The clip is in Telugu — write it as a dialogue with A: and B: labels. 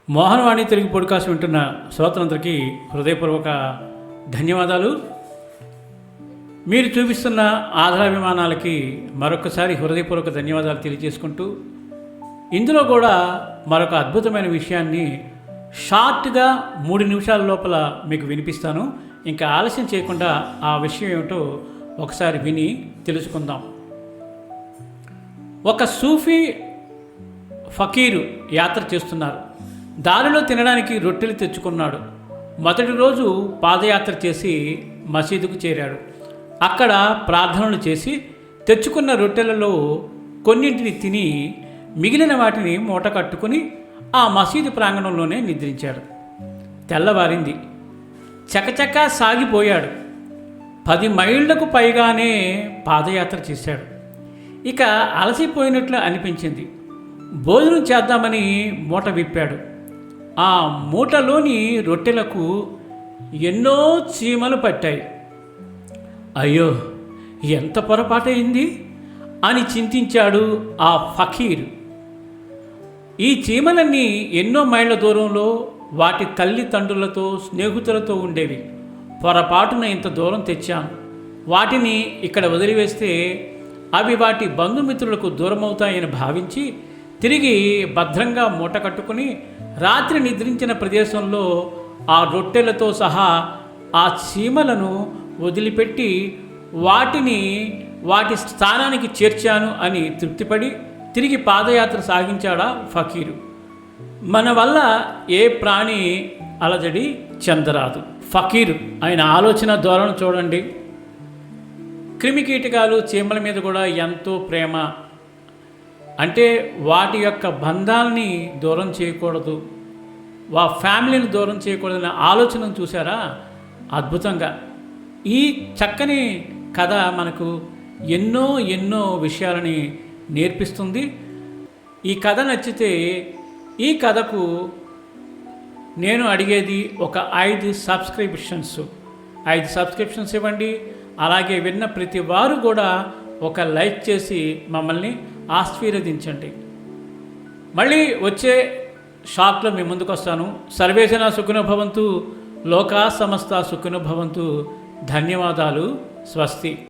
A: మోహనవాణి తెలుగు పాడ్కాస్ట్ వింటున్న శ్రోతలందరికీ హృదయపూర్వక ధన్యవాదాలు. మీరు చూపిస్తున్న ఆదరాభిమానాలకి మరొకసారి హృదయపూర్వక ధన్యవాదాలు తెలియజేసుకుంటూ, ఇందులో కూడా మరొక అద్భుతమైన విషయాన్ని షార్ట్గా 3 నిమిషాల లోపల మీకు వినిపిస్తాను. ఇంకా ఆలస్యం చేయకుండా ఆ విషయం ఏమిటో ఒకసారి విని తెలుసుకుందాం. ఒక సూఫీ ఫకీరు యాత్ర చేస్తున్నారు. దారిలో తినడానికి రొట్టెలు తెచ్చుకున్నాడు. మొదటి రోజు పాదయాత్ర చేసి మసీదుకు చేరాడు. అక్కడ ప్రార్థనలు చేసి తెచ్చుకున్న రొట్టెలలో కొన్నింటిని తిని మిగిలిన వాటిని మూట కట్టుకుని ఆ మసీదు ప్రాంగణంలోనే నిద్రించాడు. తెల్లవారింది. చకచకా సాగిపోయాడు. 10 మైళ్ళకు పైగానే పాదయాత్ర చేశాడు. ఇక అలసిపోయినట్లు అనిపించింది. భోజనం చేద్దామని మూట విప్పాడు. ఆ మూటలోని రొట్టెలకు ఎన్నో చీమలు పట్టాయి. అయ్యో, ఎంత పొరపాటైంది అని చింతించాడు ఆ ఫకీర్. ఈ చీమలన్నీ ఎన్నో మైళ్ళ దూరంలో వాటి తల్లిదండ్రులతో స్నేహితులతో ఉండేవి. పొరపాటున ఇంత దూరం తెచ్చాను. వాటిని ఇక్కడ వదిలివేస్తే అవి వాటి బంధుమిత్రులకు దూరమవుతాయని భావించి తిరిగి భద్రంగా మూట కట్టుకుని రాత్రి నిద్రించిన ప్రదేశంలో ఆ రొట్టెలతో సహా ఆ చీమలను వదిలిపెట్టి వాటిని వాటి స్థానానికి చేర్చాను అని తృప్తిపడి తిరిగి పాదయాత్ర సాగించాడా ఫకీరు. మన వల్ల ఏ ప్రాణి అలజడి చెందరాదు. ఫకీరు ఆయన ఆలోచన ధోరణి చూడండి. క్రిమికీటకాలు చీమల మీద కూడా ఎంతో ప్రేమ. అంటే వాటి యొక్క బంధాలని దూరం చేయకూడదు, ఫ్యామిలీని దూరం చేయకూడదనే ఆలోచనను చూసారా అద్భుతంగా. ఈ చక్కని కథ మనకు ఎన్నో ఎన్నో విషయాలని నేర్పిస్తుంది. ఈ కథ నచ్చితే ఈ కథకు నేను అడిగేది ఒక 5 సబ్స్క్రిప్షన్స్ ఇవ్వండి. అలాగే విన్న ప్రతి వారు కూడా ఒక లైక్ చేసి మమ్మల్ని ఆశీర్వదించండి. మళ్ళీ వచ్చే షాక్లో మీ ముందుకు వస్తాను. సర్వేజన సుఖినో భవంతు, లోకా సమస్త సుఖినో భవంతు. ధన్యవాదాలు. స్వస్తి.